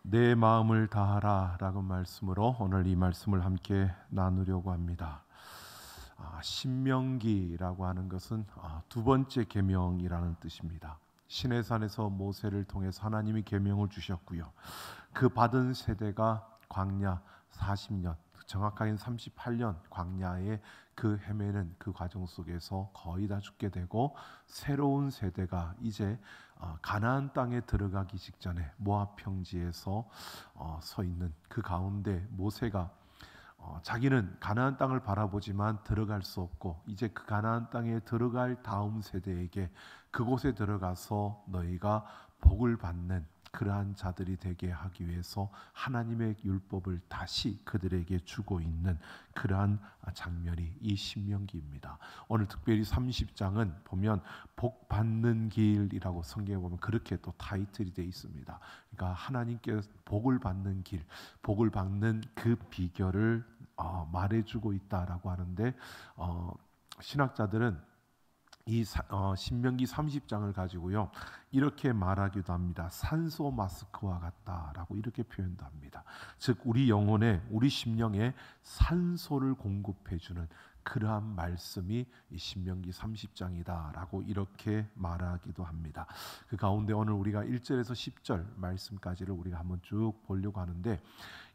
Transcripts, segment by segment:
내 마음을 다하라 라는 말씀으로 오늘 이 말씀을 함께 나누려고 합니다. 신명기라고 하는 것은 두 번째 계명이라는 뜻입니다. 시내산에서 모세를 통해서 하나님이 계명을 주셨고요. 그 받은 세대가 광야 40년, 정확하게는 38년 광야의 그 헤매는 그 과정 속에서 거의 다 죽게 되고, 새로운 세대가 이제 가나안 땅에 들어가기 직전에 모압 평지에서 서 있는 그 가운데 모세가 자기는 가나안 땅을 바라보지만 들어갈 수 없고, 이제 그 가나안 땅에 들어갈 다음 세대에게 그곳에 들어가서 너희가 복을 받는 그러한 자들이 되게 하기 위해서 하나님의 율법을 다시 그들에게 주고 있는 그러한 장면이 이 신명기입니다. 오늘 특별히 30장은 보면 복 받는 길이라고 성경에 보면 그렇게 또 타이틀이 되어 있습니다. 그러니까 하나님께 복을 받는 길, 복을 받는 그 비결을 말해주고 있다라고 하는데, 신학자들은 이 신명기 30장을 가지고요 이렇게 말하기도 합니다. 산소 마스크와 같다라고 이렇게 표현도 합니다. 즉 우리 영혼에, 우리 심령에 산소를 공급해주는 그러한 말씀이 이 신명기 30장이다라고 이렇게 말하기도 합니다. 그 가운데 오늘 우리가 1절에서 10절 말씀까지를 우리가 한번 쭉 보려고 하는데,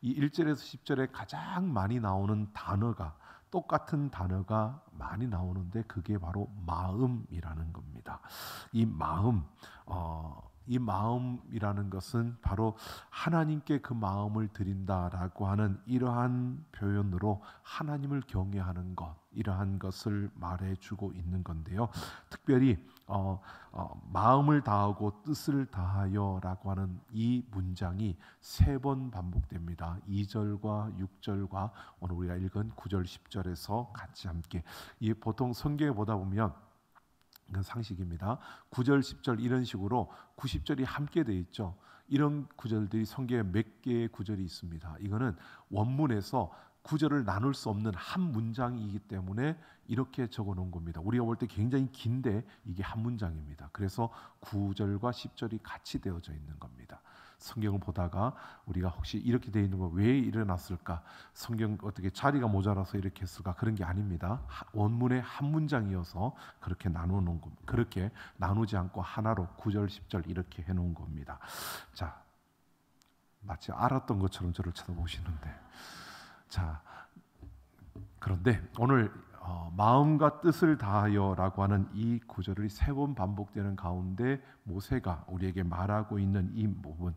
이 1절에서 10절에 가장 많이 나오는 단어가, 똑같은 단어가 많이 나오는데 그게 바로 마음이라는 겁니다. 이 마음이라는 것은 바로 하나님께 그 마음을 드린다라고 하는 이러한 표현으로 하나님을 경외하는 것, 이러한 것을 말해주고 있는 건데요. 특별히 마음을 다하고 뜻을 다하여라고 하는 이 문장이 3번 반복됩니다. 2절과 6절과 오늘 우리가 읽은 9절 10절에서 같이 함께, 이 보통 성경에 보다 보면 이건 상식입니다. 9절 10절 이런 식으로 90절이 함께 되어 있죠. 이런 구절들이 성경에 몇 개의 구절이 있습니다. 이거는 원문에서 구절을 나눌 수 없는 한 문장이기 때문에 이렇게 적어 놓은 겁니다. 우리가 볼 때 굉장히 긴데 이게 한 문장입니다. 그래서 9절과 10절이 같이 되어져 있는 겁니다. 성경을 보다가 우리가 혹시 이렇게 되어 있는 거 왜 일어났을까? 성경 어떻게 자리가 모자라서 이렇게 했을까? 그런 게 아닙니다. 원문의 한 문장이어서 그렇게 나누는 겁니다. 그렇게 나누지 않고 하나로 9절, 10절 이렇게 해놓은 겁니다. 자, 마치 알았던 것처럼 저를 쳐다보시는데, 자, 그런데 오늘 마음과 뜻을 다하여라고 하는 이 구절이 3번 반복되는 가운데 모세가 우리에게 말하고 있는 이 부분,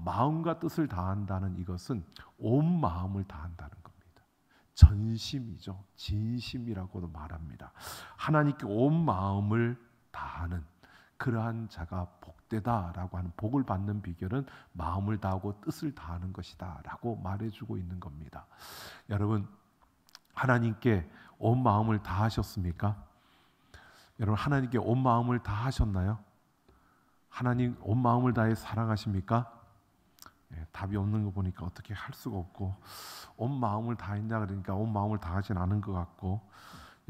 마음과 뜻을 다한다는 이것은 온 마음을 다한다는 겁니다. 전심이죠. 진심이라고도 말합니다. 하나님께 온 마음을 다하는 그러한 자가 복되다라고 하는, 복을 받는 비결은 마음을 다하고 뜻을 다하는 것이다 라고 말해주고 있는 겁니다. 여러분, 하나님께 온 마음을 다하셨습니까? 여러분, 하나님께 온 마음을 다하셨나요? 하나님 온 마음을 다해 사랑하십니까? 답이 없는 거 보니까 어떻게 할 수가 없고, 온 마음을 다했냐 그러니까 온 마음을 다하진 않은 것 같고,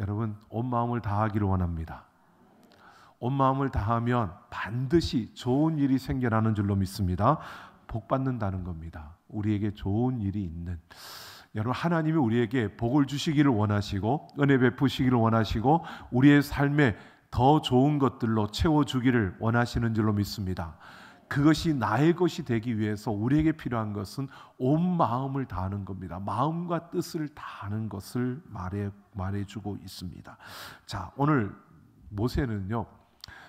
여러분 온 마음을 다하기를 원합니다. 온 마음을 다하면 반드시 좋은 일이 생겨나는 줄로 믿습니다. 복 받는다는 겁니다. 우리에게 좋은 일이 있는, 여러분 하나님이 우리에게 복을 주시기를 원하시고 은혜 베푸시기를 원하시고 우리의 삶에 더 좋은 것들로 채워주기를 원하시는 줄로 믿습니다. 그것이 나의 것이 되기 위해서 우리에게 필요한 것은 온 마음을 다하는 겁니다. 마음과 뜻을 다하는 것을 말해주고 있습니다. 자, 오늘 모세는요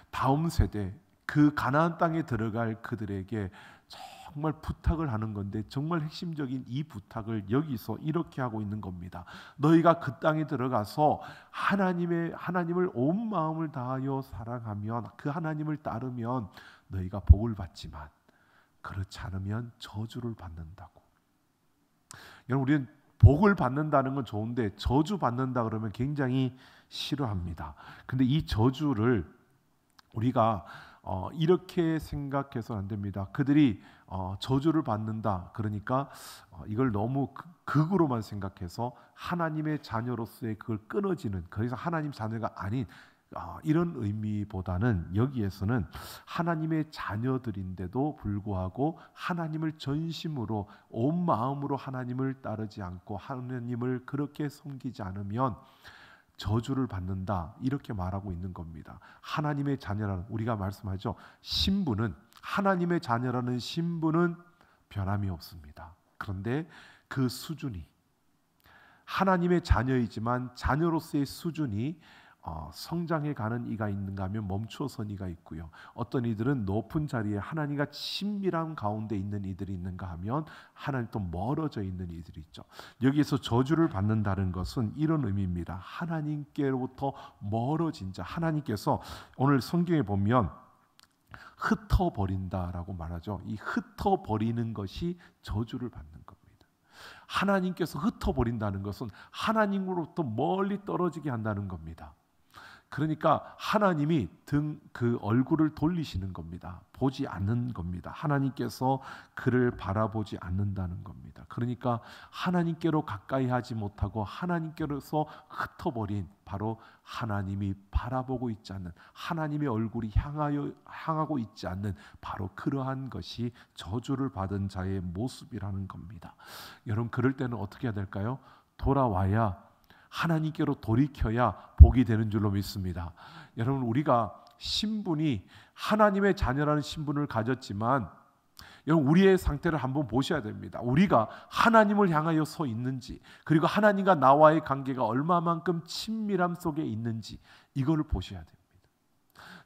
다음 세대, 그 가나안 땅에 들어갈 그들에게 정말 부탁을 하는 건데, 정말 핵심적인 이 부탁을 여기서 이렇게 하고 있는 겁니다. 너희가 그 땅에 들어가서 하나님을 온 마음을 다하여 사랑하면, 그 하나님을 따르면 너희가 복을 받지만 그렇지 않으면 저주를 받는다고. 여러분, 우리는 복을 받는다는 건 좋은데 저주 받는다 그러면 굉장히 싫어합니다. 근데 이 저주를 우리가 이렇게 생각해서는 안 됩니다. 그들이 저주를 받는다 그러니까 이걸 너무 극으로만 생각해서 하나님의 자녀로서의 그걸 끊어지는, 그래서 하나님 자녀가 아닌 이런 의미보다는 여기에서는 하나님의 자녀들인데도 불구하고 하나님을 전심으로 온 마음으로 하나님을 따르지 않고 하나님을 그렇게 섬기지 않으면 저주를 받는다, 이렇게 말하고 있는 겁니다. 하나님의 자녀라는, 우리가 말씀하죠, 신분은, 하나님의 자녀라는 신분은 변함이 없습니다. 그런데 그 수준이, 하나님의 자녀이지만 자녀로서의 수준이 성장해 가는 이가 있는가 하면 멈추어선 이가 있고요. 어떤 이들은 높은 자리에 하나님과 친밀한 가운데 있는 이들이 있는가 하면 하나님 또 멀어져 있는 이들이 있죠. 여기에서 저주를 받는다는 것은 이런 의미입니다. 하나님께로부터 멀어진 자, 하나님께서 오늘 성경에 보면 흩어버린다라고 말하죠. 이 흩어버리는 것이 저주를 받는 겁니다. 하나님께서 흩어버린다는 것은 하나님으로부터 멀리 떨어지게 한다는 겁니다. 그러니까 하나님이 그 얼굴을 돌리시는 겁니다. 보지 않는 겁니다. 하나님께서 그를 바라보지 않는다는 겁니다. 그러니까 하나님께로 가까이 하지 못하고 하나님께로서 흩어버린, 바로 하나님이 바라보고 있지 않는, 하나님의 얼굴이 향하고 있지 않는 바로 그러한 것이 저주를 받은 자의 모습이라는 겁니다. 여러분, 그럴 때는 어떻게 해야 될까요? 돌아와야, 하나님께로 돌이켜야 복이 되는 줄로 믿습니다. 여러분, 우리가 신분이 하나님의 자녀라는 신분을 가졌지만, 여러분, 우리의 상태를 한번 보셔야 됩니다. 우리가 하나님을 향하여 서 있는지, 그리고 하나님과 나와의 관계가 얼마만큼 친밀함 속에 있는지, 이걸 보셔야 됩니다.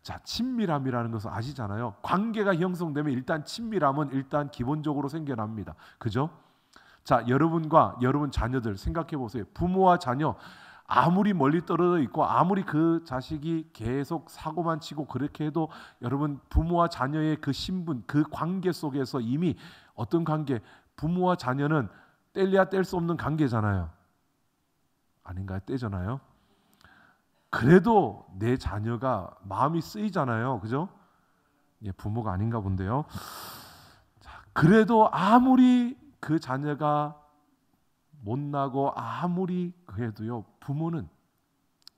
자, 친밀함이라는 것은 아시잖아요. 관계가 형성되면 일단 친밀함은 일단 기본적으로 생겨납니다. 그죠? 자, 여러분과 여러분 자녀들 생각해 보세요. 부모와 자녀, 아무리 멀리 떨어져 있고 아무리 그 자식이 계속 사고만 치고 그렇게 해도 여러분, 부모와 자녀의 그 신분, 그 관계 속에서 이미 어떤 관계, 부모와 자녀는 뗄래야 뗄 수 없는 관계잖아요. 아닌가요? 떼잖아요. 그래도 내 자녀가 마음이 쓰이잖아요. 그죠? 예, 부모가 아닌가 본데요. 자, 그래도 아무리 그 자녀가 못나고 아무리 그래도요, 부모는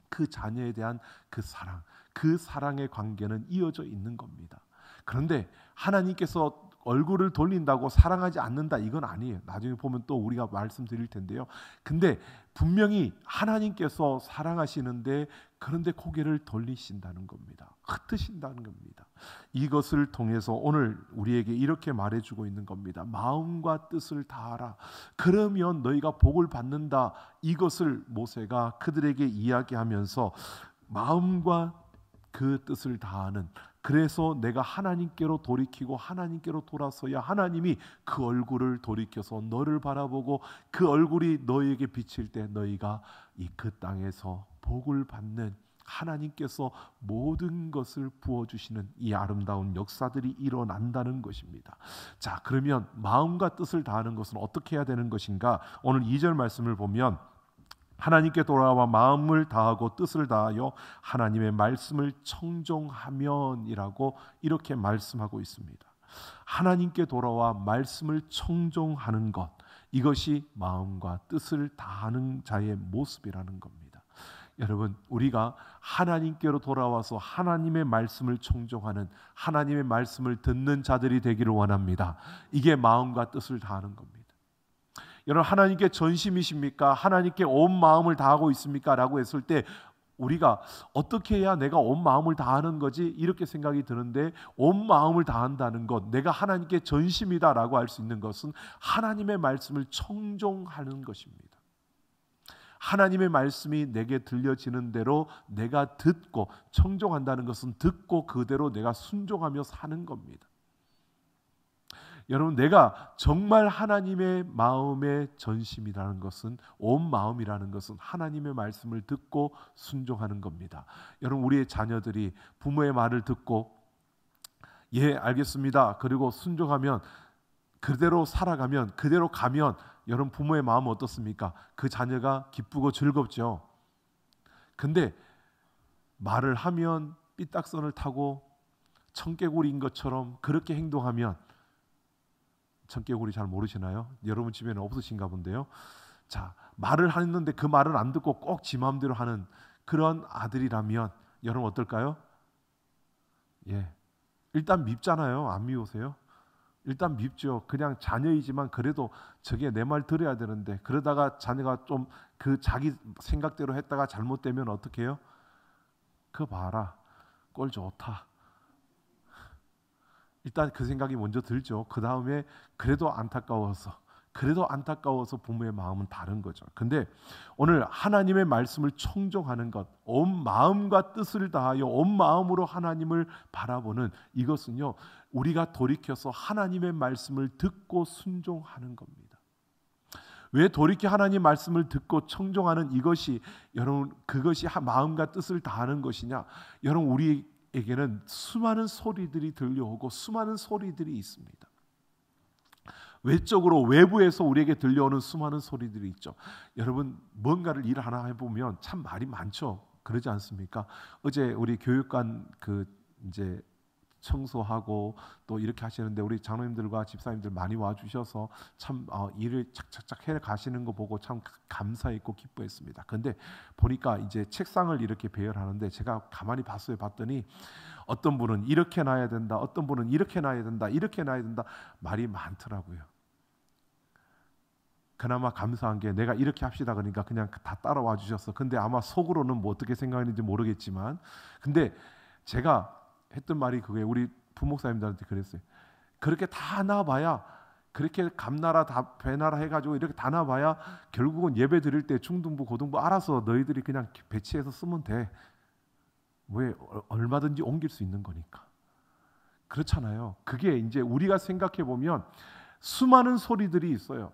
그 자녀에 대한 그 사랑, 그 사랑의 관계는 이어져 있는 겁니다. 그런데 하나님께서 얼굴을 돌린다고 사랑하지 않는다, 이건 아니에요. 나중에 보면 또 우리가 말씀드릴 텐데요. 근데 분명히 하나님께서 사랑하시는데, 그런데 고개를 돌리신다는 겁니다. 흩으신다는 겁니다. 이것을 통해서 오늘 우리에게 이렇게 말해주고 있는 겁니다. 마음과 뜻을 다하라. 그러면 너희가 복을 받는다. 이것을 모세가 그들에게 이야기하면서 마음과 그 뜻을 다하는, 그래서 내가 하나님께로 돌이키고 하나님께로 돌아서야 하나님이 그 얼굴을 돌이켜서 너를 바라보고 그 얼굴이 너희에게 비칠 때 너희가 이 그 땅에서 복을 받는, 하나님께서 모든 것을 부어주시는 이 아름다운 역사들이 일어난다는 것입니다. 자, 그러면 마음과 뜻을 다하는 것은 어떻게 해야 되는 것인가? 오늘 2절 말씀을 보면 하나님께 돌아와 마음을 다하고 뜻을 다하여 하나님의 말씀을 청종하면이라고 이렇게 말씀하고 있습니다. 하나님께 돌아와 말씀을 청종하는 것, 이것이 마음과 뜻을 다하는 자의 모습이라는 겁니다. 여러분, 우리가 하나님께로 돌아와서 하나님의 말씀을 청종하는, 하나님의 말씀을 듣는 자들이 되기를 원합니다. 이게 마음과 뜻을 다하는 겁니다. 여러분, 하나님께 전심이십니까? 하나님께 온 마음을 다하고 있습니까? 라고 했을 때 우리가 어떻게 해야 내가 온 마음을 다하는 거지? 이렇게 생각이 드는데, 온 마음을 다한다는 것, 내가 하나님께 전심이다라고 할 수 있는 것은 하나님의 말씀을 청종하는 것입니다. 하나님의 말씀이 내게 들려지는 대로 내가 듣고, 청종한다는 것은 듣고 그대로 내가 순종하며 사는 겁니다. 여러분, 내가 정말 하나님의 마음의 전심이라는 것은, 온 마음이라는 것은 하나님의 말씀을 듣고 순종하는 겁니다. 여러분, 우리의 자녀들이 부모의 말을 듣고 예, 알겠습니다, 그리고 순종하면, 그대로 살아가면, 그대로 가면 여러분, 부모의 마음은 어떻습니까? 그 자녀가 기쁘고 즐겁죠. 근데 말을 하면 삐딱선을 타고 청개구리인 것처럼 그렇게 행동하면, 청개구리 잘 모르시나요? 여러분 집에는 없으신가 본데요. 자, 말을 하는데 그 말을 안 듣고 꼭 지 마음대로 하는 그런 아들이라면 여러분 어떨까요? 예, 일단 밉잖아요. 안 미우세요? 일단 밉죠. 그냥 자녀이지만 그래도 저게 내 말 들어야 되는데, 그러다가 자녀가 좀 그 자기 생각대로 했다가 잘못되면 어떻게 해요? 그거 봐라, 꼴 좋다. 일단 그 생각이 먼저 들죠. 그 다음에 그래도 안타까워서 부모의 마음은 다른 거죠. 근데 오늘 하나님의 말씀을 청종하는 것, 온 마음과 뜻을 다하여 온 마음으로 하나님을 바라보는 이것은요, 우리가 돌이켜서 하나님의 말씀을 듣고 순종하는 겁니다. 왜 돌이켜 하나님 말씀을 듣고 청종하는 이것이, 여러분, 그것이 마음과 뜻을 다하는 것이냐? 여러분, 우리에게는 수많은 소리들이 들려오고 수많은 소리들이 있습니다. 외적으로, 외부에서 우리에게 들려오는 수많은 소리들이 있죠. 여러분, 뭔가를 일 하나 해보면 참 말이 많죠. 그러지 않습니까? 어제 우리 교육관 이제 청소하고 또 이렇게 하시는데, 우리 장로님들과 집사님들 많이 와주셔서 참 일을 착착착 해 가시는 거 보고 참 감사했고 기뻐했습니다. 근데 보니까 이제 책상을 이렇게 배열하는데, 제가 가만히 봤더니 어떤 분은 이렇게 놔야 된다, 어떤 분은 이렇게 놔야 된다, 이렇게 놔야 된다, 말이 많더라고요. 그나마 감사한 게, 내가 이렇게 합시다 그러니까 그냥 다 따라와 주셨어. 근데 아마 속으로는 뭐 어떻게 생각했는지 모르겠지만, 근데 제가 했던 말이 그거예요. 우리 부목사님들한테 그랬어요. 그렇게 다 놔봐야, 그렇게 감나라 다 배나라 해가지고 이렇게 다 놔봐야 결국은 예배 드릴 때 중등부 고등부 알아서 너희들이 그냥 배치해서 쓰면 돼. 왜? 얼마든지 옮길 수 있는 거니까. 그렇잖아요. 그게 이제 우리가 생각해 보면 수많은 소리들이 있어요.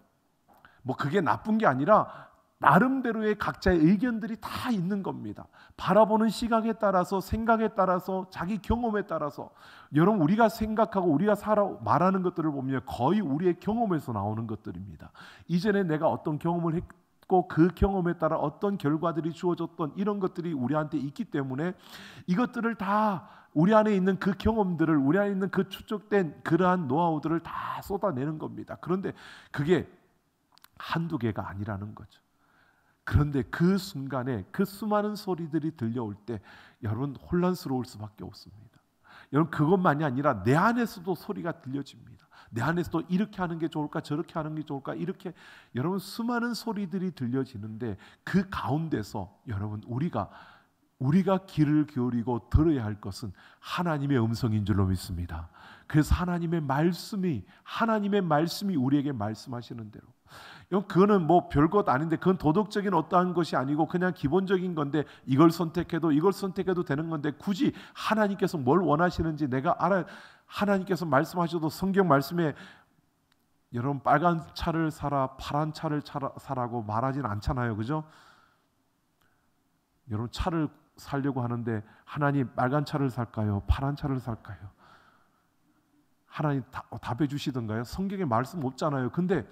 뭐 그게 나쁜 게 아니라 나름대로의 각자의 의견들이 다 있는 겁니다. 바라보는 시각에 따라서, 생각에 따라서, 자기 경험에 따라서. 여러분, 우리가 생각하고 우리가 말하는 것들을 보면 거의 우리의 경험에서 나오는 것들입니다. 이전에 내가 어떤 경험을 했고 그 경험에 따라 어떤 결과들이 주어졌던 이런 것들이 우리한테 있기 때문에, 이것들을 다, 우리 안에 있는 그 경험들을, 우리 안에 있는 그 축적된 그러한 노하우들을 다 쏟아내는 겁니다. 그런데 그게 한두 개가 아니라는 거죠. 그런데 그 순간에 그 수많은 소리들이 들려올 때 여러분, 혼란스러울 수밖에 없습니다. 여러분, 그것만이 아니라 내 안에서도 소리가 들려집니다. 내 안에서도 이렇게 하는 게 좋을까, 저렇게 하는 게 좋을까, 이렇게, 여러분, 수많은 소리들이 들려지는데, 그 가운데서 여러분, 우리가 귀를 기울이고 들어야 할 것은 하나님의 음성인 줄로 믿습니다. 그래서 하나님의 말씀이 우리에게 말씀하시는 대로, 그거는 뭐 별것 아닌데, 그건 도덕적인 어떠한 것이 아니고 그냥 기본적인 건데, 이걸 선택해도 되는 건데, 굳이 하나님께서 뭘 원하시는지 내가 알아. 하나님께서 말씀하셔도 성경 말씀에 여러분, 빨간 차를 사라, 파란 차를 사라고 말하진 않잖아요. 그죠? 여러분, 차를 살려고 하는데 하나님 빨간 차를 살까요? 파란 차를 살까요? 하나님 답해 주시던가요? 성경에 말씀 없잖아요. 근데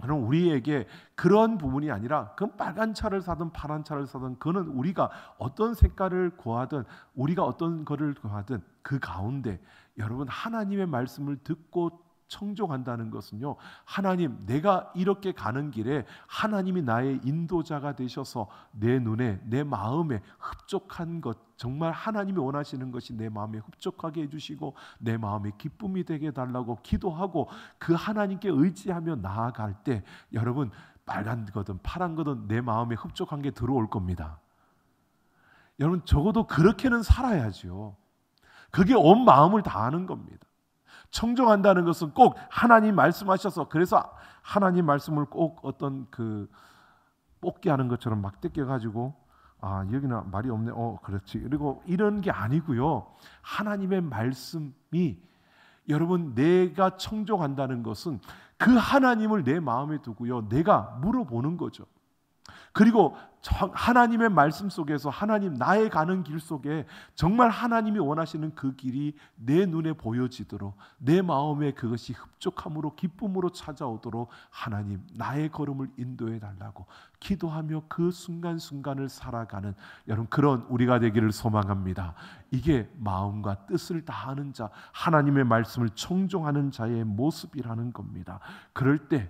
그럼 우리에게 그런 부분이 아니라, 그건 빨간 차를 사든 파란 차를 사든, 그거는 우리가 어떤 색깔을 구하든, 우리가 어떤 거를 구하든, 그 가운데 여러분, 하나님의 말씀을 듣고 청종한다는 것은요, 하나님, 내가 이렇게 가는 길에 하나님이 나의 인도자가 되셔서 내 눈에, 내 마음에 흡족한 것, 정말 하나님이 원하시는 것이 내 마음에 흡족하게 해주시고 내 마음에 기쁨이 되게 해달라고 기도하고 그 하나님께 의지하며 나아갈 때, 여러분, 빨간 거든 파란 거든 내 마음에 흡족한 게 들어올 겁니다. 여러분, 적어도 그렇게는 살아야죠. 그게 온 마음을 다하는 겁니다. 청종한다는 것은 꼭 하나님 말씀하셔서, 그래서 하나님 말씀을 꼭 어떤 뽑기 하는 것처럼 막 뜯겨가지고, 여기는 말이 없네, 그렇지, 그리고 이런 게 아니고요. 하나님의 말씀이, 여러분, 내가 청종한다는 것은 그 하나님을 내 마음에 두고요, 내가 물어보는 거죠. 그리고 하나님의 말씀 속에서, 하나님, 나의 가는 길 속에 정말 하나님이 원하시는 그 길이 내 눈에 보여지도록, 내 마음에 그것이 흡족함으로 기쁨으로 찾아오도록 하나님, 나의 걸음을 인도해 달라고 기도하며 그 순간순간을 살아가는 여러분, 그런 우리가 되기를 소망합니다. 이게 마음과 뜻을 다하는 자, 하나님의 말씀을 청종하는 자의 모습이라는 겁니다. 그럴 때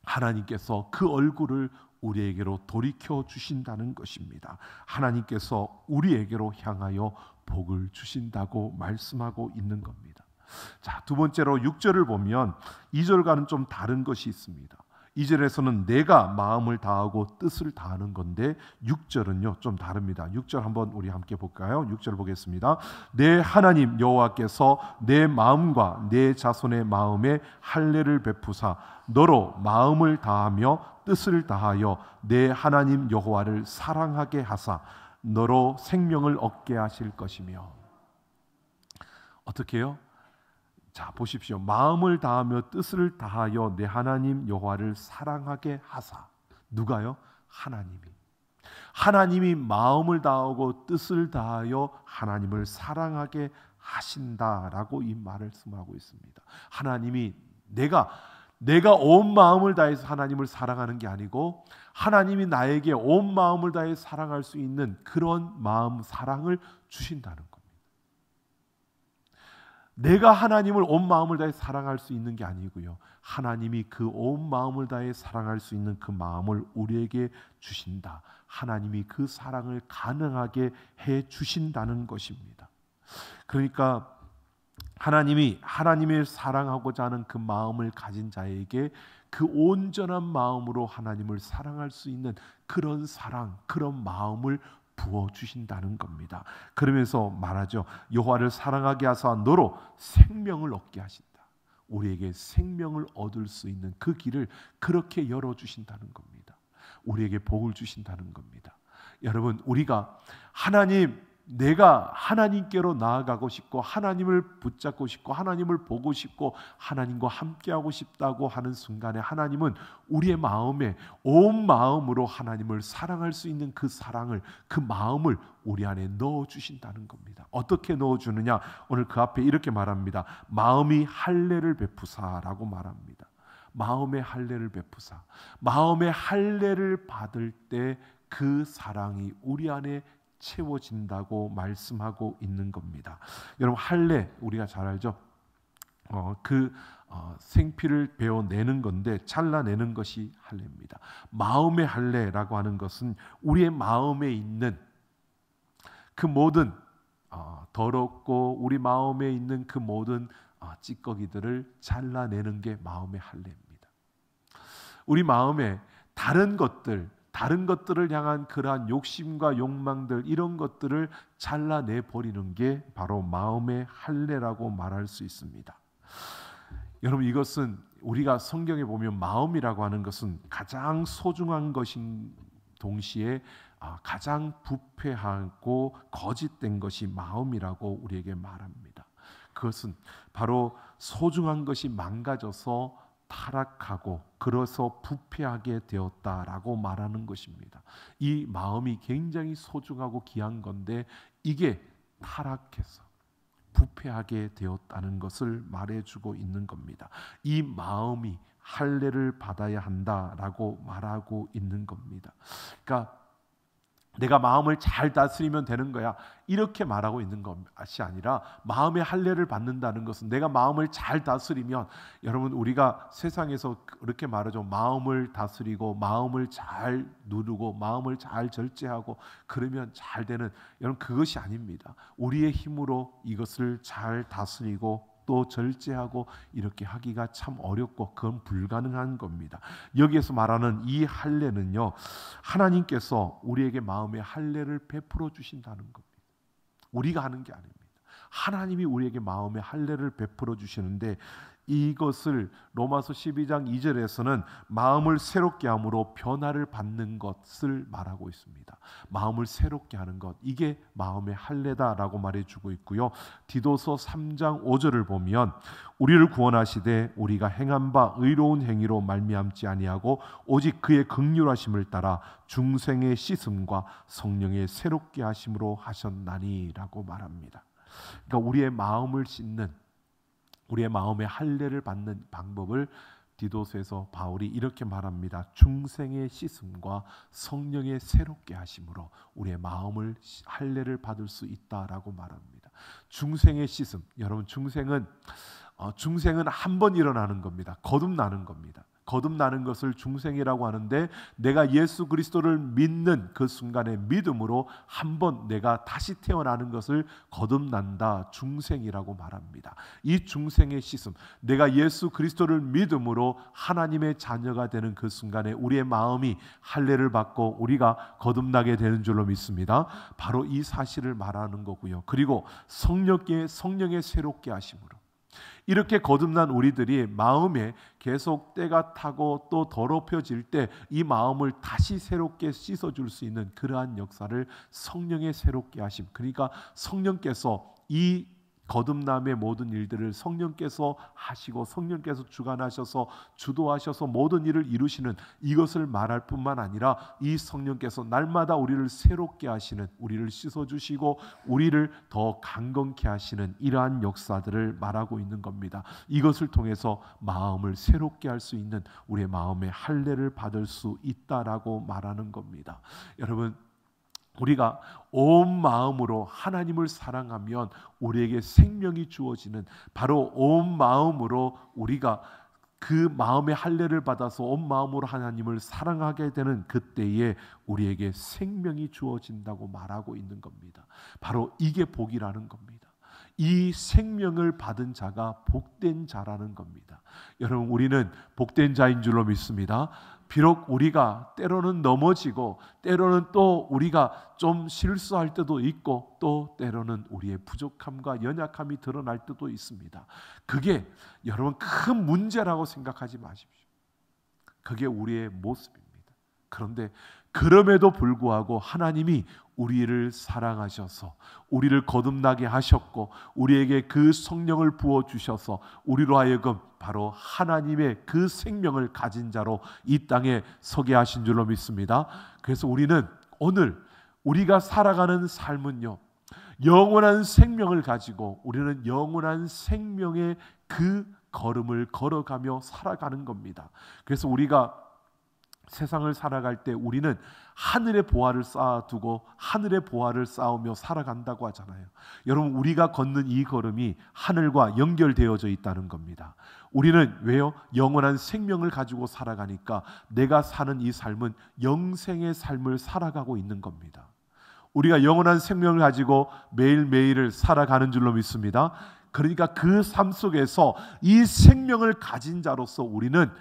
하나님께서 그 얼굴을 우리에게로 돌이켜 주신다는 것입니다. 하나님께서 우리에게로 향하여 복을 주신다고 말씀하고 있는 겁니다. 자, 두 번째로 6절을 보면 2절과는 좀 다른 것이 있습니다. 2절에서는 내가 마음을 다하고 뜻을 다하는 건데 6절은요 좀 다릅니다. 6절 한번 우리 함께 볼까요? 6절 보겠습니다. 내 하나님 여호와께서 내 마음과 내 자손의 마음에 할례를 베푸사 너로 마음을 다하며 뜻을 다하여 내 하나님 여호와를 사랑하게 하사 너로 생명을 얻게 하실 것이며. 어떻게 해요? 자, 보십시오. 마음을 다하며 뜻을 다하여 내 하나님 여호와를 사랑하게 하사. 누가요? 하나님이 마음을 다하고 뜻을 다하여 하나님을 사랑하게 하신다라고 이 말을 말씀하고 있습니다. 하나님이 내가 온 마음을 다해서 하나님을 사랑하는 게 아니고 하나님이 나에게 온 마음을 다해 사랑할 수 있는 그런 마음, 사랑을 주신다는 겁니다. 내가 하나님을 온 마음을 다해 사랑할 수 있는 게 아니고요. 하나님이 그 온 마음을 다해 사랑할 수 있는 그 마음을 우리에게 주신다. 하나님이 그 사랑을 가능하게 해 주신다는 것입니다. 그러니까 하나님을 사랑하고자 하는 그 마음을 가진 자에게 그 온전한 마음으로 하나님을 사랑할 수 있는 그런 사랑, 그런 마음을 부어주신다는 겁니다. 그러면서 말하죠. 여호와를 사랑하게 하사 너로 생명을 얻게 하신다. 우리에게 생명을 얻을 수 있는 그 길을 그렇게 열어주신다는 겁니다. 우리에게 복을 주신다는 겁니다. 여러분, 우리가 내가 하나님께로 나아가고 싶고 하나님을 붙잡고 싶고 하나님을 보고 싶고 하나님과 함께하고 싶다고 하는 순간에 하나님은 우리의 마음에 온 마음으로 하나님을 사랑할 수 있는 그 사랑을, 그 마음을 우리 안에 넣어주신다는 겁니다. 어떻게 넣어주느냐? 오늘 그 앞에 이렇게 말합니다. 마음이 할례를 베푸사라고 말합니다. 마음의 할례를 베푸사. 마음의 할례를 받을 때 그 사랑이 우리 안에 채워진다고 말씀하고 있는 겁니다. 여러분, 할례 우리가 잘 알죠? 생피를 베어내는 건데 잘라내는 것이 할례입니다. 마음의 할례라고 하는 것은 우리의 마음에 있는 그 모든 더럽고 우리 마음에 있는 그 모든 찌꺼기들을 잘라내는 게 마음의 할례입니다. 우리 마음에 다른 것들을 향한 그러한 욕심과 욕망들, 이런 것들을 잘라내 버리는 게 바로 마음의 할례라고 말할 수 있습니다. 여러분, 이것은 우리가 성경에 보면 마음이라고 하는 것은 가장 소중한 것인 동시에 가장 부패하고 거짓된 것이 마음이라고 우리에게 말합니다. 그것은 바로 소중한 것이 망가져서 타락하고 그래서 부패하게 되었다라고 말하는 것입니다. 이 마음이 굉장히 소중하고 귀한 건데 이게 타락해서 부패하게 되었다는 것을 말해주고 있는 겁니다. 이 마음이 할례를 받아야 한다라고 말하고 있는 겁니다. 그러니까 내가 마음을 잘 다스리면 되는 거야, 이렇게 말하고 있는 것이 아니라 마음의 할례를 받는다는 것은 내가 마음을 잘 다스리면, 여러분 우리가 세상에서 그렇게 말하죠. 마음을 다스리고 마음을 잘 누르고 마음을 잘 절제하고 그러면 잘 되는, 여러분 그것이 아닙니다. 우리의 힘으로 이것을 잘 다스리고 또 절제하고 이렇게 하기가 참 어렵고 그건 불가능한 겁니다. 여기에서 말하는 이 할례는요, 하나님께서 우리에게 마음의 할례를 베풀어 주신다는 겁니다. 우리가 하는 게 아닙니다. 하나님이 우리에게 마음의 할례를 베풀어 주시는데, 이것을 로마서 12장 2절에서는 마음을 새롭게 함으로 변화를 받는 것을 말하고 있습니다. 마음을 새롭게 하는 것, 이게 마음의 할례다라고 말해주고 있고요. 디도서 3장 5절을 보면 우리를 구원하시되 우리가 행한 바 의로운 행위로 말미암지 아니하고 오직 그의 긍휼하심을 따라 중생의 씻음과 성령의 새롭게 하심으로 하셨나니라고 말합니다. 그러니까 우리의 마음을 씻는, 우리의 마음의 할례를 받는 방법을 디도서에서 바울이 이렇게 말합니다. 중생의 씻음과 성령의 새롭게 하심으로 우리의 마음을 할례를 받을 수 있다라고 말합니다. 중생의 씻음, 여러분 중생은 한 번 일어나는 겁니다. 거듭나는 겁니다. 거듭나는 것을 중생이라고 하는데, 내가 예수 그리스도를 믿는 그 순간의 믿음으로 한번 내가 다시 태어나는 것을 거듭난다, 중생이라고 말합니다. 이 중생의 씻음, 내가 예수 그리스도를 믿음으로 하나님의 자녀가 되는 그 순간에 우리의 마음이 할례를 받고 우리가 거듭나게 되는 줄로 믿습니다. 바로 이 사실을 말하는 거고요. 그리고 성령의 새롭게 하심으로 이렇게 거듭난 우리들이 마음에 계속 때가 타고 또 더럽혀질 때 이 마음을 다시 새롭게 씻어줄 수 있는 그러한 역사를 성령의 새롭게 하심, 그러니까 성령께서 이 거듭남의 모든 일들을 성령께서 하시고 성령께서 주관하셔서 주도하셔서 모든 일을 이루시는 이것을 말할 뿐만 아니라, 이 성령께서 날마다 우리를 새롭게 하시는, 우리를 씻어주시고 우리를 더 강건케 하시는 이러한 역사들을 말하고 있는 겁니다. 이것을 통해서 마음을 새롭게 할 수 있는, 우리의 마음의 할례를 받을 수 있다라고 말하는 겁니다. 여러분, 우리가 온 마음으로 하나님을 사랑하면 우리에게 생명이 주어지는, 바로 온 마음으로 우리가 그 마음의 할례를 받아서 온 마음으로 하나님을 사랑하게 되는 그때에 우리에게 생명이 주어진다고 말하고 있는 겁니다. 바로 이게 복이라는 겁니다. 이 생명을 받은 자가 복된 자라는 겁니다. 여러분, 우리는 복된 자인 줄로 믿습니다. 비록 우리가 때로는 넘어지고 때로는 또 우리가 좀 실수할 때도 있고 또 때로는 우리의 부족함과 연약함이 드러날 때도 있습니다. 그게 여러분 큰 문제라고 생각하지 마십시오. 그게 우리의 모습입니다. 그런데 그럼에도 불구하고 하나님이 우리를 사랑하셔서 우리를 거듭나게 하셨고 우리에게 그 성령을 부어주셔서 우리로 하여금 바로 하나님의 그 생명을 가진 자로 이 땅에 서게 하신 줄로 믿습니다. 그래서 우리는 오늘 우리가 살아가는 삶은요, 영원한 생명을 가지고 우리는 영원한 생명의 그 걸음을 걸어가며 살아가는 겁니다. 그래서 우리가 세상을 살아갈 때 우리는 하늘의 보화를 쌓아두고 하늘의 보화를 쌓으며 살아간다고 하잖아요. 여러분, 우리가 걷는 이 걸음이 하늘과 연결되어져 있다는 겁니다. 우리는 왜요? 영원한 생명을 가지고 살아가니까 내가 사는 이 삶은 영생의 삶을 살아가고 있는 겁니다. 우리가 영원한 생명을 가지고 매일매일을 살아가는 줄로 믿습니다. 그러니까 그 삶 속에서 이 생명을 가진 자로서 우리는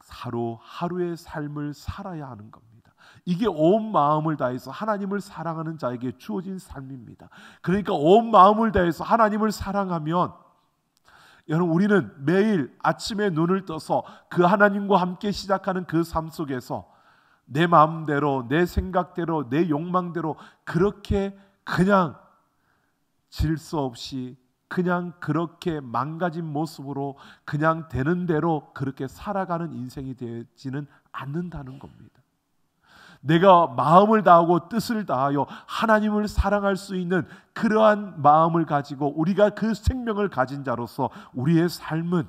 하루하루의 삶을 살아야 하는 겁니다. 이게 온 마음을 다해서 하나님을 사랑하는 자에게 주어진 삶입니다. 그러니까 온 마음을 다해서 하나님을 사랑하면 여러분, 우리는 매일 아침에 눈을 떠서 그 하나님과 함께 시작하는 그 삶 속에서 내 마음대로, 내 생각대로, 내 욕망대로 그렇게 그냥 질서 없이 그냥 그렇게 망가진 모습으로 그냥 되는 대로 그렇게 살아가는 인생이 되지는 않는다는 겁니다. 내가 마음을 다하고 뜻을 다하여 하나님을 사랑할 수 있는 그러한 마음을 가지고 우리가 그 생명을 가진 자로서 우리의 삶은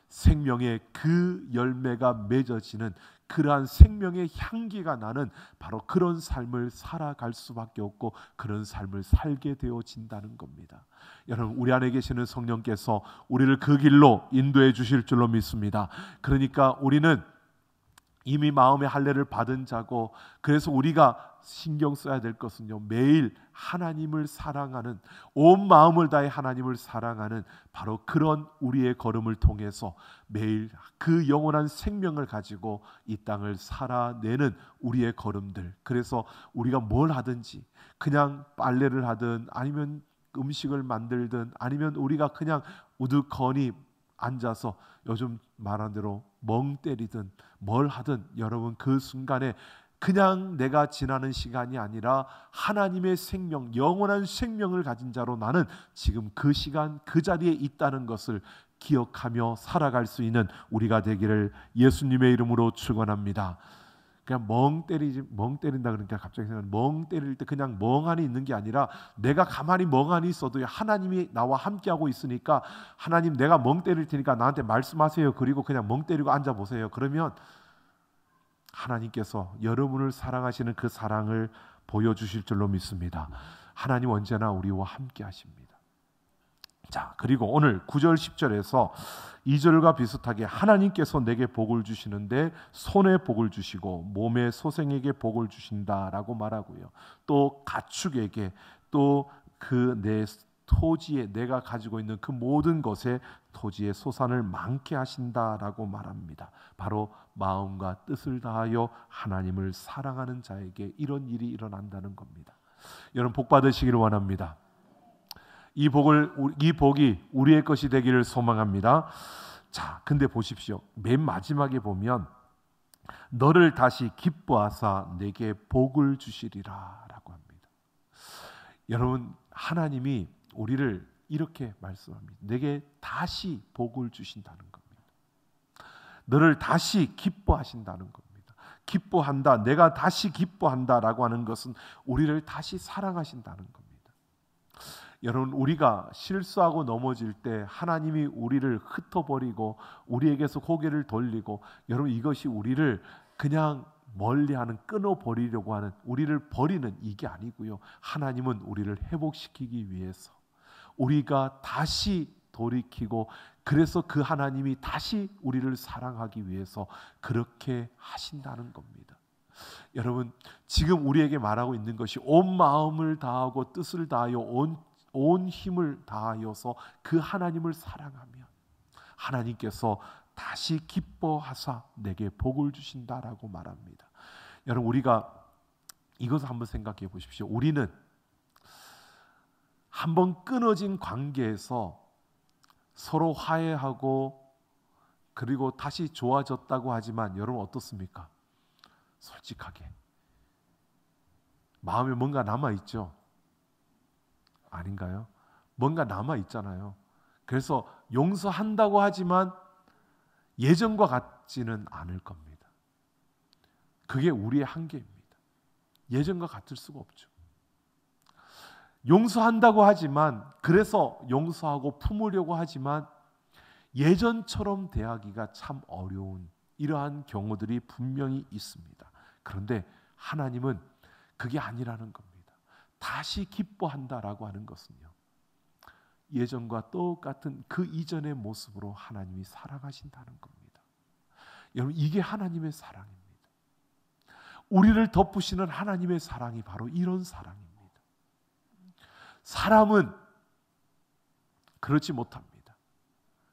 생명의 그 열매가 맺어지는 그러한 생명의 향기가 나는 바로 그런 삶을 살아갈 수밖에 없고 그런 삶을 살게 되어진다는 겁니다. 여러분, 우리 안에 계시는 성령께서 우리를 그 길로 인도해 주실 줄로 믿습니다. 그러니까 우리는 이미 마음의 할례를 받은 자고, 그래서 우리가 신경 써야 될 것은요, 매일 하나님을 사랑하는, 온 마음을 다해 하나님을 사랑하는 바로 그런 우리의 걸음을 통해서 매일 그 영원한 생명을 가지고 이 땅을 살아내는 우리의 걸음들. 그래서 우리가 뭘 하든지, 그냥 빨래를 하든 아니면 음식을 만들든 아니면 우리가 그냥 우두커니 앉아서 요즘 말한 대로 멍 때리든 뭘 하든, 여러분 그 순간에 그냥 내가 지나는 시간이 아니라 하나님의 생명, 영원한 생명을 가진 자로 나는 지금 그 시간 그 자리에 있다는 것을 기억하며 살아갈 수 있는 우리가 되기를 예수님의 이름으로 축원합니다. 그냥 멍 때린다 그러니까 갑자기 생각나는, 멍 때릴 때 그냥 멍하니 있는 게 아니라 내가 가만히 멍하니 있어도 하나님이 나와 함께하고 있으니까, 하나님 내가 멍 때릴 테니까 나한테 말씀하세요. 그리고 그냥 멍 때리고 앉아보세요. 그러면 하나님께서 여러분을 사랑하시는 그 사랑을 보여주실 줄로 믿습니다. 하나님 언제나 우리와 함께 하십니다. 자, 그리고 오늘 9절 10절에서 2절과 비슷하게 하나님께서 내게 복을 주시는데 손에 복을 주시고 몸의 소생에게 복을 주신다라고 말하고요. 또 가축에게 또 그 내 토지에 내가 가지고 있는 그 모든 것에 토지의 소산을 많게 하신다라고 말합니다. 바로 마음과 뜻을 다하여 하나님을 사랑하는 자에게 이런 일이 일어난다는 겁니다. 여러분 복 받으시기를 원합니다. 이 복이 우리의 것이 되기를 소망합니다. 자, 근데 보십시오. 맨 마지막에 보면 너를 다시 기뻐하사 내게 복을 주시리라라고 합니다. 여러분 하나님이 우리를 이렇게 말씀합니다. 내게 다시 복을 주신다는 겁니다. 너를 다시 기뻐하신다는 겁니다. 기뻐한다, 내가 다시 기뻐한다라고 하는 것은 우리를 다시 사랑하신다는 겁니다. 여러분 우리가 실수하고 넘어질 때 하나님이 우리를 흩어버리고 우리에게서 고개를 돌리고, 여러분 이것이 우리를 그냥 멀리하는, 끊어버리려고 하는, 우리를 버리는 이게 아니고요. 하나님은 우리를 회복시키기 위해서 우리가 다시 돌이키고, 그래서 그 하나님이 다시 우리를 사랑하기 위해서 그렇게 하신다는 겁니다. 여러분 지금 우리에게 말하고 있는 것이 온 마음을 다하고 뜻을 다하여 온 힘을 다하여서 그 하나님을 사랑하면 하나님께서 다시 기뻐하사 내게 복을 주신다라고 말합니다. 여러분 우리가 이것을 한번 생각해 보십시오. 우리는 한번 끊어진 관계에서 서로 화해하고 그리고 다시 좋아졌다고 하지만 여러분 어떻습니까? 솔직하게 마음에 뭔가 남아있죠? 아닌가요? 뭔가 남아있잖아요. 그래서 용서한다고 하지만 예전과 같지는 않을 겁니다. 그게 우리의 한계입니다. 예전과 같을 수가 없죠. 용서한다고 하지만, 그래서 용서하고 품으려고 하지만 예전처럼 대하기가 참 어려운 이러한 경우들이 분명히 있습니다. 그런데 하나님은 그게 아니라는 겁니다. 다시 기뻐한다라고 하는 것은요, 예전과 똑같은 그 이전의 모습으로 하나님이 사랑하신다는 겁니다. 여러분 이게 하나님의 사랑입니다. 우리를 덮으시는 하나님의 사랑이 바로 이런 사랑입니다. 사람은 그렇지 못합니다.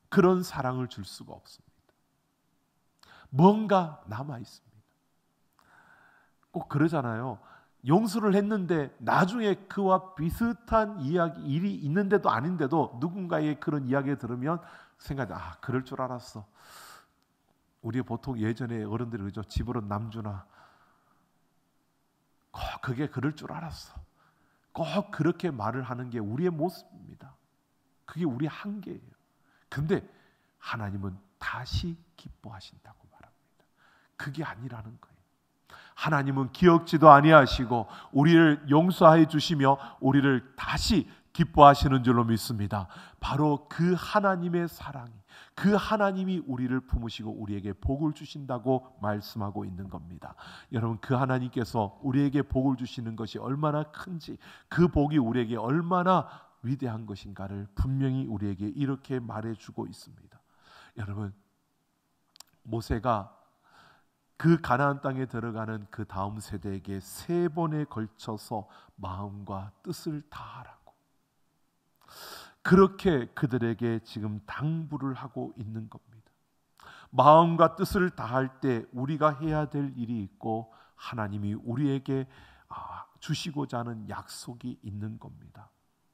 그런 사랑을 줄 수가 없습니다. 뭔가 남아 있습니다. 꼭 그러잖아요. 용서를 했는데 나중에 그와 비슷한 일이 있는데도 아닌데도 누군가의 그런 이야기를 들으면 생각해, 그럴 줄 알았어. 우리 보통 예전에 어른들이 그러죠. 집으로 남주나 꼭 그게 그럴 줄 알았어. 꼭 그렇게 말을 하는 게 우리의 모습입니다. 그게 우리의 한계예요. 근데 하나님은 다시 기뻐하신다고 말합니다. 그게 아니라는 거예요. 하나님은 기억지도 아니하시고 우리를 용서해 주시며 우리를 다시 기뻐하시는 줄로 믿습니다. 바로 그 하나님의 사랑이, 그 하나님이 우리를 품으시고 우리에게 복을 주신다고 말씀하고 있는 겁니다. 여러분 그 하나님께서 우리에게 복을 주시는 것이 얼마나 큰지, 그 복이 우리에게 얼마나 위대한 것인가를 분명히 우리에게 이렇게 말해주고 있습니다. 여러분 모세가 그 가나안 땅에 들어가는 그 다음 세대에게 3번에 걸쳐서 마음과 뜻을 다하라고 그렇게 그들에게 지금 당부를 하고 있는 겁니다. 마음과 뜻을 다할 때 우리가 해야 될 일이 있고 하나님이 우리에게 주시고자 하는 약속이 있는 겁니다.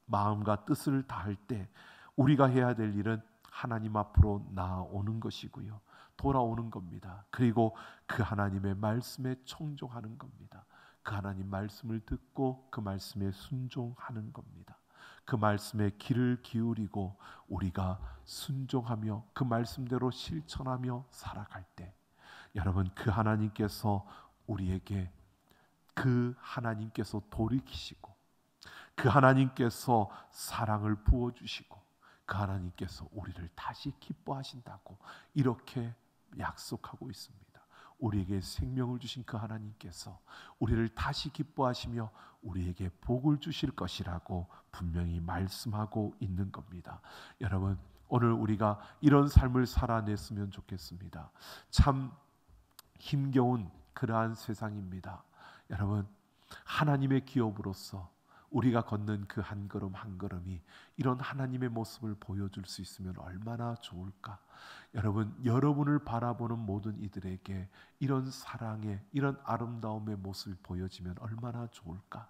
마음과 뜻을 다할 때 우리가 해야 될 일은 하나님 앞으로 나아오는 것이고요, 돌아오는 겁니다. 그리고 그 하나님의 말씀에 청종하는 겁니다. 그 하나님 말씀을 듣고 그 말씀에 순종하는 겁니다. 그 말씀에 귀를 기울이고 우리가 순종하며 그 말씀대로 실천하며 살아갈 때 여러분 그 하나님께서 우리에게 그 하나님께서 돌이키시고 그 하나님께서 사랑을 부어주시고 그 하나님께서 우리를 다시 기뻐하신다고 이렇게 약속하고 있습니다. 우리에게 생명을 주신 그 하나님께서 우리를 다시 기뻐하시며 우리에게 복을 주실 것이라고 분명히 말씀하고 있는 겁니다. 여러분, 오늘 우리가 이런 삶을 살아냈으면 좋겠습니다. 참 힘겨운 그러한 세상입니다. 여러분, 하나님의 기업으로서 우리가 걷는 그 한 걸음 한 걸음이 이런 하나님의 모습을 보여줄 수 있으면 얼마나 좋을까. 여러분, 여러분을 바라보는 모든 이들에게 이런 사랑의, 이런 아름다움의 모습이 보여지면 얼마나 좋을까.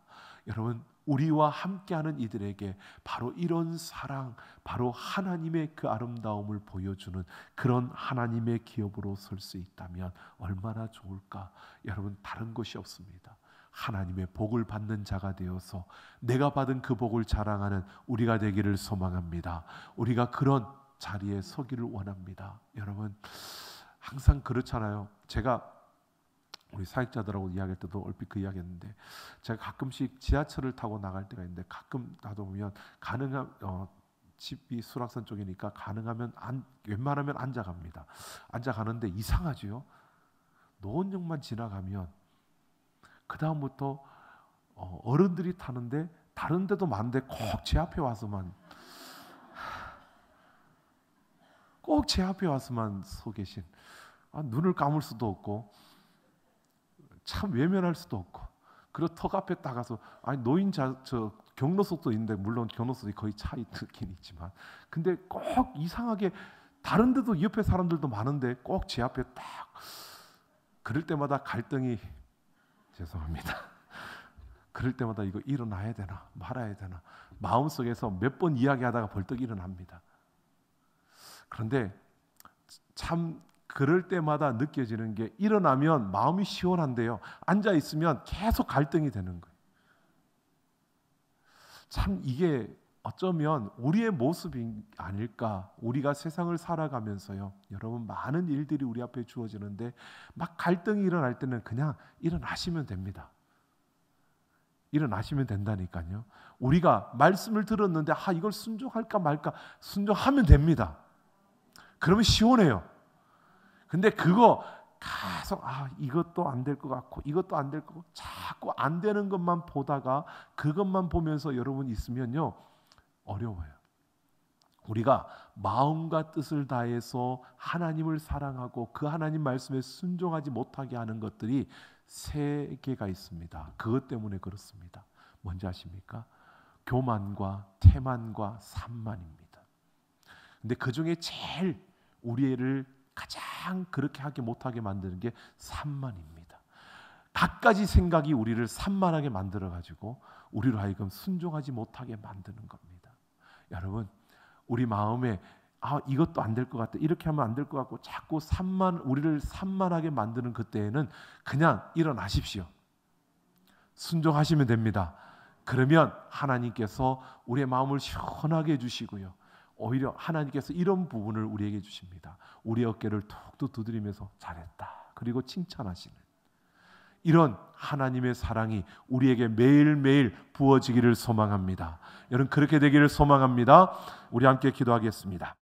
여러분, 우리와 함께하는 이들에게 바로 이런 사랑, 바로 하나님의 그 아름다움을 보여주는 그런 하나님의 기업으로 설 수 있다면 얼마나 좋을까. 여러분, 다른 것이 없습니다. 하나님의 복을 받는 자가 되어서 내가 받은 그 복을 자랑하는 우리가 되기를 소망합니다. 우리가 그런 자리에 서기를 원합니다. 여러분, 항상 그렇잖아요. 제가 우리 사역자들하고 이야기할 때도 얼핏 그 이야기했는데, 제가 가끔씩 지하철을 타고 나갈 때가 있는데 가끔 나도 보면 집이 수락산 쪽이니까 가능하면 웬만하면 앉아갑니다. 앉아가는데 이상하지요. 노원역만 지나가면 그 다음부터 어른들이 타는데 다른 데도 많은데 꼭 제 앞에 와서만 서 계신, 눈을 감을 수도 없고 참 외면할 수도 없고, 그리고 턱 앞에 딱 가서 저 경로석도 있는데, 물론 경로석이 거의 차 있긴 있지만, 근데 꼭 이상하게 다른 데도 옆에 사람들도 많은데 꼭 제 앞에 딱, 그럴 때마다 갈등이, 죄송합니다. 그럴 때마다 이거 일어나야 되나 말아야 되나 마음속에서 몇 번 이야기하다가 벌떡 일어납니다. 그런데 참 그럴 때마다 느껴지는 게, 일어나면 마음이 시원한데요, 앉아 있으면 계속 갈등이 되는 거예요. 참 이게 어쩌면 우리의 모습이 아닐까. 우리가 세상을 살아가면서요, 여러분, 많은 일들이 우리 앞에 주어지는데 막 갈등이 일어날 때는 그냥 일어나시면 됩니다. 일어나시면 된다니까요. 우리가 말씀을 들었는데 이걸 순종할까 말까, 순종하면 됩니다. 그러면 시원해요. 근데 그거 계속 이것도 안 될 것 같고 이것도 안 될 것 같고 자꾸 안 되는 것만 보다가 그것만 보면서 여러분 있으면요, 어려워요. 우리가 마음과 뜻을 다해서 하나님을 사랑하고 그 하나님 말씀에 순종하지 못하게 하는 것들이 세 개가 있습니다. 그것 때문에 그렇습니다. 뭔지 아십니까? 교만과 태만과 산만입니다. 근데 그 중에 제일 우리를 가장 그렇게 하게 못하게 만드는 게 산만입니다. 갖가지 생각이 우리를 산만하게 만들어가지고 우리로 하여금 순종하지 못하게 만드는 겁니다. 여러분, 우리 마음에 이것도 안 될 것 같다, 이렇게 하면 안 될 것 같고 자꾸 우리를 산만하게 만드는 그때에는 그냥 일어나십시오. 순종하시면 됩니다. 그러면 하나님께서 우리의 마음을 시원하게 해주시고요, 오히려 하나님께서 이런 부분을 우리에게 주십니다. 우리 어깨를 툭툭 두드리면서 잘했다, 그리고 칭찬하시는 이런 하나님의 사랑이 우리에게 매일매일 부어지기를 소망합니다. 여러분, 그렇게 되기를 소망합니다. 우리 함께 기도하겠습니다.